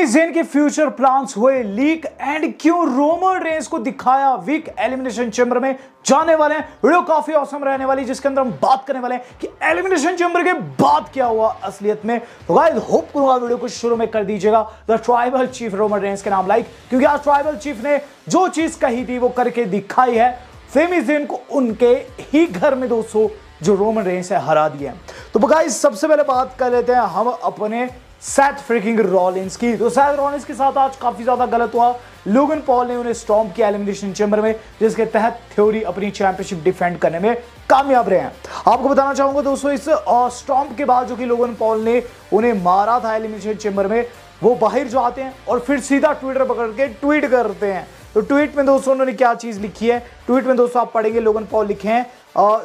Semi Zen के future plans हुए leak and क्यों रोमन रेंस को दिखाया वीक एलिमिनेशन चैम्बर में जाने वाले हैं। वीडियो काफी औसम रहने वाली जिसके अंदर हम बात करने वाले हैं कि एलिमिनेशन चैम्बर के बाद क्या हुआ असलियत में। तो गाइस होप करूंगा वीडियो को शुरू में कर दीजिएगा the tribal chief Roman Reigns के नाम लाइक, क्योंकि आज ट्राइबल चीफ ने जो चीज कही थी वो करके दिखाई है। सेमी ज़ेन को उनके ही घर में दोस्तों जो रोमन रेंस है हरा दिया। तो गाइस सबसे पहले बात कर लेते हैं हम अपने सेथ फ्रीकिंग रॉलिंस की। तो सेथ रॉलिंस के साथ आज काफी ज्यादा गलत हुआ। लोगन पॉल ने उन्हें स्टॉम्प किया एलिमिनेशन चैम्बर में, जिसके तहत थ्योरी अपनी चैंपियनशिप डिफेंड करने में कामयाब रहे हैं। आपको बताना चाहूंगा दोस्तों इस स्टॉम्प के बाद जो कि लोगन पॉल ने उन्हें मारा था एलिमिनेशन चैम्बर में, वो बाहर जो आते हैं और फिर सीधा ट्विटर पकड़ के ट्वीट करते हैं। तो ट्वीट में दोस्तों उन्होंने क्या चीज लिखी है, ट्वीट में दोस्तों आप पढ़ेंगे लोगन पॉल लिखे हैं।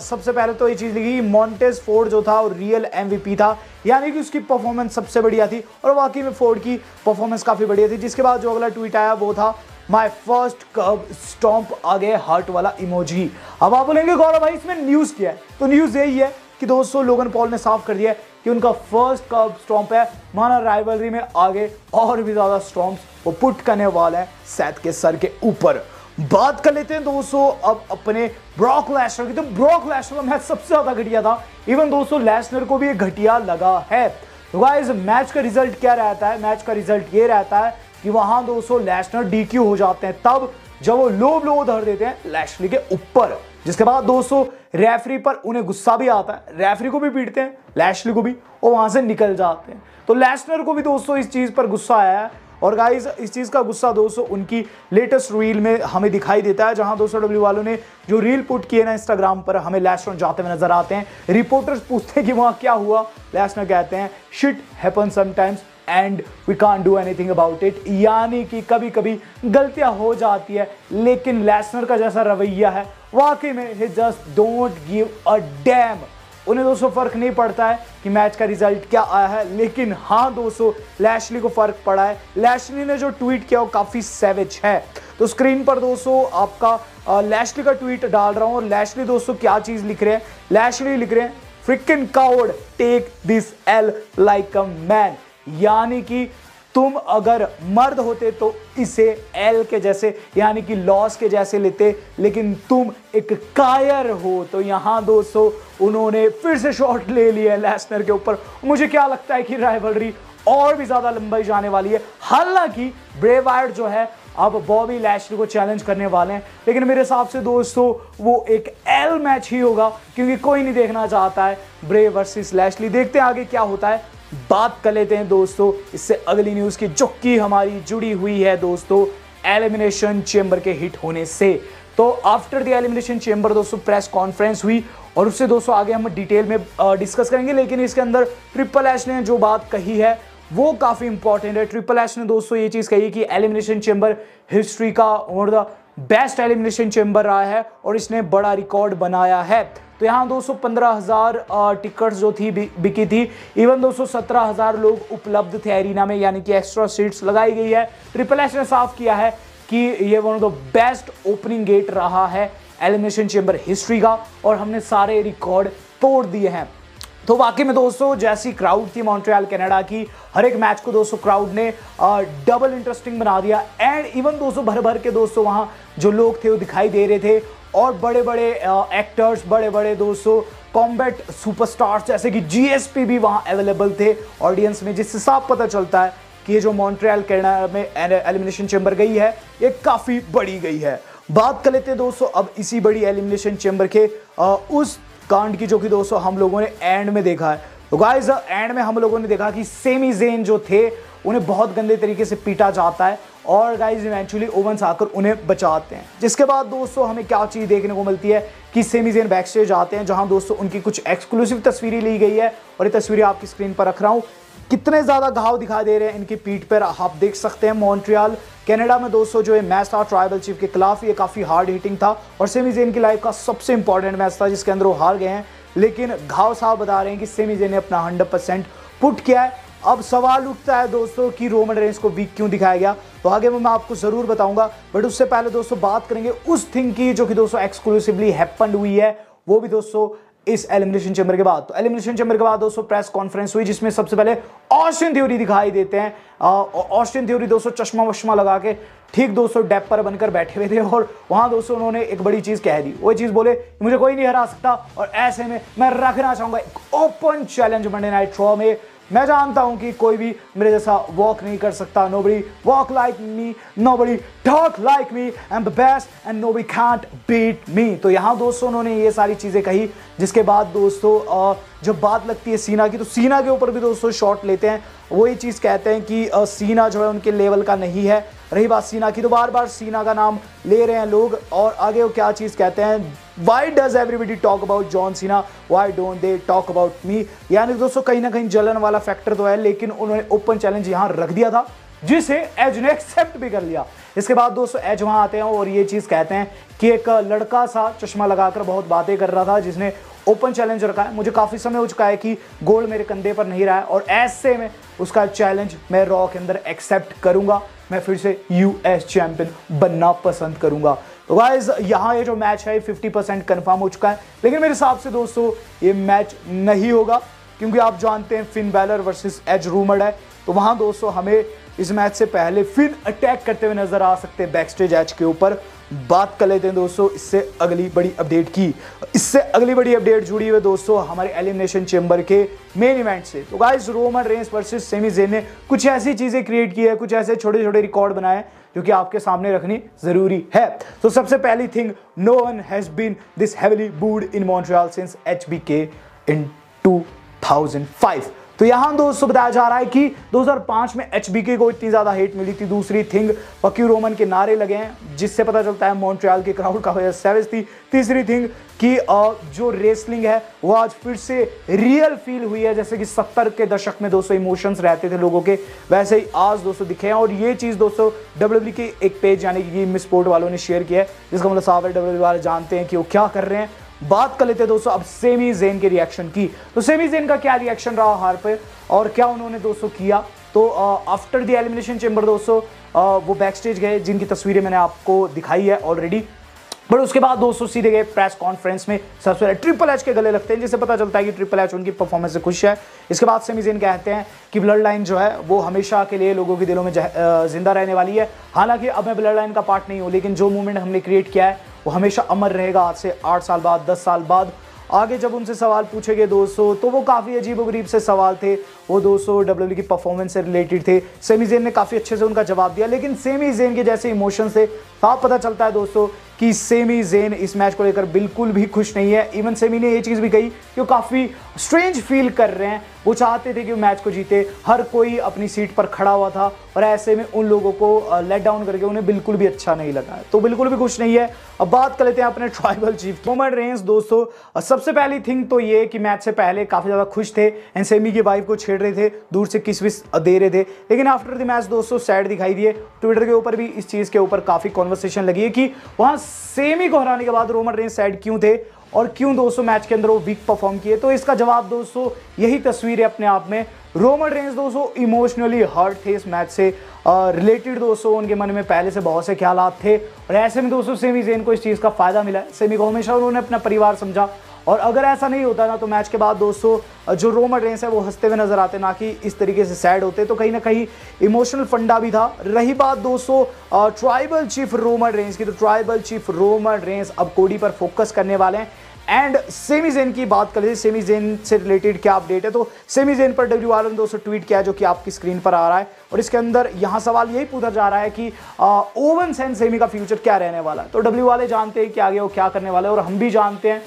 सबसे पहले तो ये चीज लिखी, मॉन्टेज फोर्ड जो था वो रियल एमवीपी था, यानी कि उसकी परफॉर्मेंस सबसे बढ़िया थी और वाकई में फोर्ड की परफॉर्मेंस काफी बढ़िया थी। जिसके बाद जो अगला ट्वीट आया वो था माय फर्स्ट कर्ब स्टॉम्प, आगे हार्ट वाला इमोजी। अब आप बोलेंगे गौरव भाई इसमें न्यूज क्या है, तो न्यूज यही है कि दोस्तों लोगन पॉल ने साफ कर दिया है कि उनका फर्स्ट कर्ब स्टॉम्प है। माना राइवलरी में आगे और भी ज्यादा स्टॉम्प्स वो पुट करने वाला है सेथ के सर के ऊपर। बात कर लेते हैं दोस्तों अब अपने ब्रॉक लेसनर की। तो ब्रॉक लेसनर का मैच सबसे ज्यादा घटिया था, इवन दोस्तों लेसनर को भी घटिया लगा है। तो गाइस मैच का रिजल्ट क्या रहता है, मैच का रिजल्ट ये रहता है कि वहां दोस्तों लेसनर डीक्यू हो जाते हैं तब जब वो लो ब्लो धर देते हैं लैशली के ऊपर। जिसके बाद दोस्तों रेफरी पर उन्हें गुस्सा भी आता है, रेफरी को भी पीटते हैं लैशली को भी, और वहां से निकल जाते हैं। तो लेसनर को भी दोस्तों इस चीज पर गुस्सा आया है और गाइस इस चीज का गुस्सा दोस्तों उनकी लेटेस्ट रील में हमें दिखाई देता है, जहां दोस्तों डब्ल्यू वालों ने जो रील पुट किए ना इंस्टाग्राम पर, हमें लेसनर जाते हुए नजर आते हैं। रिपोर्टर्स पूछते हैं कि वहां क्या हुआ, लेसनर कहते हैं shit happen sometimes and we can't do anything about it, यानी कि कभी कभी गलतियां हो जाती है, लेकिन लेसनर का जैसा रवैया है वाकई में ही just don't give a damn. उन्हें दोस्तों फर्क नहीं पड़ता है कि मैच का रिजल्ट क्या आया है, लेकिन हाँ दोस्तों लैशली को फर्क पड़ा है। लैशली ने जो ट्वीट किया वो काफी सैवेज है। तो स्क्रीन पर दोस्तों आपका लैशली का ट्वीट डाल रहा हूं और लैशली दोस्तों क्या चीज लिख रहे हैं, लैशली लिख रहे हैं freaking coward take this L like a man, यानी कि तुम अगर मर्द होते तो इसे एल के जैसे यानी कि लॉस के जैसे लेते, लेकिन तुम एक कायर हो। तो यहां दोस्तों उन्होंने फिर से शॉट ले लिया है लेसनर के ऊपर। मुझे क्या लगता है कि राइवलरी और भी ज्यादा लंबाई जाने वाली है। हालांकि ब्रे वायट जो है अब बॉबी लैशली को चैलेंज करने वाले हैं, लेकिन मेरे हिसाब से दोस्तों वो एक एल मैच ही होगा, क्योंकि कोई नहीं देखना चाहता है ब्रे वर्सेस लैशली। देखते हैं आगे क्या होता है। बात कर लेते हैं दोस्तों इससे अगली न्यूज की, जो कि हमारी जुड़ी हुई है दोस्तों एलिमिनेशन चेंबर के हिट होने से। तो आफ्टर द एलिमिनेशन चेंबर दोस्तों प्रेस कॉन्फ्रेंस हुई और उससे दोस्तों आगे हम डिटेल में डिस्कस करेंगे, लेकिन इसके अंदर ट्रिपल एच ने जो बात कही है वो काफी इंपॉर्टेंट है। ट्रिपल एच ने दोस्तों ये चीज कही कि एलिमिनेशन चेंबर हिस्ट्री का और द बेस्ट एलिमिनेशन चेंबर रहा है और इसने बड़ा रिकॉर्ड बनाया है। तो यहाँ दोस्तों 15,000 टिकट्स जो थी बिकी थी, इवन दोस्तों 17,000 लोग उपलब्ध थे एरिना में, यानी कि एक्स्ट्रा सीट्स लगाई गई है। ट्रिपल एच ने साफ किया है कि ये one of the best opening gate रहा है एलिमिनेशन चेंबर हिस्ट्री का और हमने सारे रिकॉर्ड तोड़ दिए हैं। तो वाकई में दोस्तों जैसी क्राउड थी मॉन्ट्रियल कनाडा की, हर एक मैच को दोस्तों क्राउड ने डबल इंटरेस्टिंग बना दिया। एंड इवन दोस्तों भर भर के दोस्तों वहां जो लोग थे वो दिखाई दे रहे थे और बड़े बड़े एक्टर्स, बड़े बड़े दोस्तों कॉम्बैट सुपरस्टार्स जैसे कि जीएसपी भी वहां अवेलेबल थे ऑडियंस में, जिससे साफ पता चलता है कि ये जो मॉन्ट्रियल कनाडा में एलिमिनेशन चैम्बर गई है ये काफी बड़ी गई है। बात कर लेते हैं दोस्तों अब इसी बड़ी एलिमिनेशन चैम्बर के उस कांड की जो कि दोस्तों हम लोगों ने एंड में देखा है। तो गाइस एंड में हम लोगों ने देखा कि सेमी ज़ेन जो थे उन्हें बहुत गंदे तरीके से पीटा जाता है और गाइस इवेंचुअली ओवेंस आकर उन्हें बचाते हैं। जिसके बाद दोस्तों हमें क्या चीज देखने को मिलती है कि सेमी ज़ेन बैक स्टेज आते हैं, जहां दोस्तों उनकी कुछ एक्सक्लूसिव तस्वीरें ली गई है और ये तस्वीरें आपकी स्क्रीन पर रख रहा हूं। कितने ज्यादा घाव दिखाई दे रहे हैं इनकी पीठ पर आप देख सकते हैं। मॉन्ट्रियल कनाडा में दोस्तों जो मैच था ट्राइबल चीफ के खिलाफ, ये काफी हार्ड हिटिंग था और सेमी ज़ेन की लाइफ का सबसे इंपॉर्टेंट मैच था जिसके अंदर वो हार गए हैं, लेकिन घाव साहब बता रहे हैं कि सेमी ज़ेन ने अपना 100% पुट किया है। अब सवाल उठता है दोस्तों कि रोमन रेंस को वीक क्यों दिखाया गया, तो आगे मैं आपको जरूर बताऊंगा, बट उससे पहले दोस्तों बात करेंगे उस थिंग की जो कि दोस्तों एक्सक्लूसिवली हैपेंड हुई है, वो भी दोस्तों इस एलिमिनेशन चैम्बर के बाद। तो एलिमिनेशन चैम्बर के बाद दोस्तों प्रेस कॉन्फ्रेंस हुई, जिसमें सबसे पहले ऑस्टिन थ्योरी दिखाई देते हैं। ऑस्टिन थ्योरी दोस्तों चश्मा वश्मा लगा के ठीक दोस्तों डेप पर बनकर बैठे हुए थे और वहां दोस्तों उन्होंने एक बड़ी चीज कह दी। वो चीज बोले मुझे कोई नहीं हरा सकता और ऐसे में मैं रखना चाहूंगा एक open challenge Monday night raw में। मैं जानता हूं कि कोई भी मेरे जैसा वॉक नहीं कर सकता। Nobody walk like me, nobody talk like me, I am the best and nobody can't beat me. तो यहां दोस्तों उन्होंने ये सारी चीजें कही, जिसके बाद दोस्तों जब बात लगती है सीना की, तो सीना के ऊपर भी दोस्तों शॉट लेते हैं। वही चीज कहते हैं कि सीना जो है उनके लेवल का नहीं है। रही बात सीना की, तो बार बार सीना का नाम ले रहे हैं लोग। और आगे वो क्या चीज कहते हैं, Why does everybody talk about John Cena? Why don't they talk about me? यानी दोस्तों कहीं ना कहीं जलन वाला फैक्टर तो है, लेकिन उन्होंने ओपन चैलेंज यहां रख दिया था, जिसे एज ने एक्सेप्ट भी कर लिया। इसके बाद दोस्तों एज वहां आते हैं और ये चीज कहते हैं कि एक लड़का सा चश्मा लगाकर बहुत बातें कर रहा था, जिसने ओपन चैलेंज रखा है। मुझे काफी समय हो चुका है कि गोल्ड मेरे कंधे पर नहीं रहा है और ऐसे में उसका चैलेंज मैं रॉ के अंदर एक्सेप्ट करूंगा। मैं फिर से यूएस चैंपियन बनना पसंद करूंगा। तो गाइस यहाँ ये जो मैच है 50% कंफर्म हो चुका है, लेकिन मेरे हिसाब से दोस्तों ये मैच नहीं होगा, क्योंकि आप जानते हैं Finn Balor versus Edge rumoured है। तो वहां दोस्तों हमें इस मैच से पहले फिन अटैक करते हुए नजर आ सकते हैं बैकस्टेज एज के ऊपर। बात कर लेते हैं दोस्तों इससे अगली बड़ी अपडेट की। इससे अगली बड़ी अपडेट जुड़ी हुई दोस्तों हमारे एलिमिनेशन चेंबर के मेन इवेंट से। तो guys Roman Reigns versus Sami Zayn ने कुछ ऐसी चीजें क्रिएट की है, कुछ ऐसे छोटे छोटे रिकॉर्ड बनाए जो कि आपके सामने रखनी जरूरी है। तो सबसे पहली thing, no one has been this heavily booed in Montreal since HBK in 2005। तो यहां दोस्तों बताया जा रहा है कि 2005 में HBK को इतनी ज्यादा हेट मिली थी। दूसरी थिंग, फक यू रोमन के नारे लगे हैं, जिससे पता चलता है मॉन्ट्रियल के क्राउड का वजह सेवेज थी। तीसरी थिंग कि जो रेसलिंग है वो आज फिर से रियल फील हुई है, जैसे कि 70 के दशक में दोस्तों इमोशंस रहते थे लोगों के, वैसे ही आज दोस्तों दिखे हैं। और ये चीज दोस्तों WWE के एक पेज यानी कि मिस स्पोर्ट वालों ने शेयर किया है, जिसका मतलब साफ है WWE वाले जानते हैं कि वो क्या कर रहे हैं। बात कर लेते हैं दोस्तों अब सेमी ज़ेन के रिएक्शन की। तो सेमी ज़ेन का क्या रिएक्शन रहा हार पे और क्या उन्होंने दोस्तों किया। तो आफ्टर द एलिमिनेशन चेंबर दोस्तों वो बैकस्टेज गए, जिनकी तस्वीरें मैंने आपको दिखाई है ऑलरेडी। बट उसके बाद दोस्तों सीधे गए प्रेस कॉन्फ्रेंस में। सबसे पहले ट्रिपल एच के गले लगते हैं, जिससे पता चलता है कि ट्रिपल एच उनकी परफॉर्मेंस से खुश है। इसके बाद सेमी ज़ेन कहते हैं कि ब्लड लाइन जो है वो हमेशा के लिए लोगों के दिलों में जिंदा रहने वाली है। हालांकि अब मैं ब्लड लाइन का पार्ट नहीं हूँ, लेकिन जो मूवमेंट हमने क्रिएट किया है वो हमेशा अमर रहेगा। आज से 8 साल बाद, 10 साल बाद। आगे जब उनसे सवाल पूछे गए दोस्तों, तो वो काफ़ी अजीबोगरीब से सवाल थे। वो दोस्तों WWE की परफॉर्मेंस से रिलेटेड थे। सेमी ज़ेन ने काफ़ी अच्छे से उनका जवाब दिया, लेकिन सेमी ज़ेन के जैसे इमोशन से साफ पता चलता है दोस्तों कि सेमी ज़ेन इस मैच को लेकर बिल्कुल भी खुश नहीं है। इवन सेमी ने ये चीज़ भी कही कि वो काफ़ी स्ट्रेंज फील कर रहे हैं। वो चाहते थे कि वो मैच को जीते, हर कोई अपनी सीट पर खड़ा हुआ था और ऐसे में उन लोगों को लेट डाउन करके उन्हें बिल्कुल भी अच्छा नहीं लगा, तो बिल्कुल भी खुश नहीं है। अब बात कर लेते हैं अपने ट्राइबल चीफ रोमन रेंस दोस्तों। सबसे पहली थिंग तो ये कि मैच से पहले काफ़ी ज़्यादा खुश थे एंड सेमी की वाइफ को छेड़ रहे थे, दूर से किस विस दे रहे थे, लेकिन आफ्टर द मैच दोस्तों सैड दिखाई दिए। ट्विटर के ऊपर भी इस चीज़ के ऊपर काफ़ी कॉन्वर्सेशन लगी है कि वहाँ सेमी को हराने के बाद रोमन रेंस सैड क्यों थे और क्यों दोस्तों मैच के अंदर वो वीक परफॉर्म किए। तो इसका जवाब दोस्तों यही तस्वीर है अपने आप में। रोमन रेंस दोस्तों इमोशनली हर्ट थे इस मैच से रिलेटेड। दोस्तों उनके मन में पहले से बहुत से ख्यालात थे और ऐसे में दोस्तों सेमी ज़ेन को इस चीज़ का फायदा मिला है। सेमी को हमेशा उन्होंने अपना परिवार समझा और अगर ऐसा नहीं होता ना तो मैच के बाद दोस्तों जो रोमन रेंस है वो हंसते हुए नजर आते, ना कि इस तरीके से सैड होते। तो कहीं ना कहीं इमोशनल फंडा भी था। रही बात दोस्तों ट्राइबल चीफ रोमन रेंस की, तो ट्राइबल चीफ रोमन रेंस अब कोडी पर फोकस करने वाले हैं। एंड सेमी ज़ेन की बात करें, सेमी ज़ेन से रिलेटेड क्या अपडेट है, तो सेमी ज़ेन पर डब्ल्यू वालों ने दोस्तों ट्वीट किया जो कि आपकी स्क्रीन पर आ रहा है और इसके अंदर यहाँ सवाल यही पूछा जा रहा है कि ओवेंस एंड सेमी का फ्यूचर क्या रहने वाला है। तो डब्ल्यू वाले जानते हैं कि आगे वो क्या करने वाले हैं और हम भी जानते हैं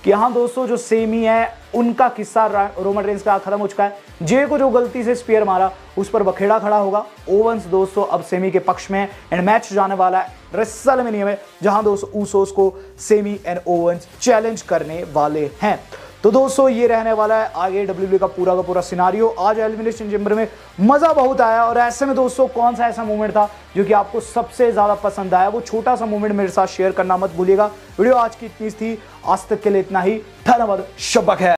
कि यहाँ दोस्तों जो सेमी है उनका किस्सा रोमन रेंस का खत्म हो चुका है। जे को जो गलती से स्पीयर मारा उस पर बखेड़ा खड़ा होगा। ओवेंस दोस्तों अब सेमी के पक्ष में एंड मैच जाने वाला है रेसलमेनिया में, जहां दोस्तों ऊसोस को सेमी एंड ओवेंस चैलेंज करने वाले हैं। तो दोस्तों ये रहने वाला है आगे WWE का पूरा सिनारियो। आज एलिमिनेशन चेंबर में मजा बहुत आया और ऐसे में दोस्तों कौन सा ऐसा मोमेंट था जो कि आपको सबसे ज्यादा पसंद आया, वो छोटा सा मोमेंट मेरे साथ शेयर करना मत भूलिएगा। वीडियो आज की इतनी थी, आज तक के लिए इतना ही। धन्यवाद, शब्बा खैर।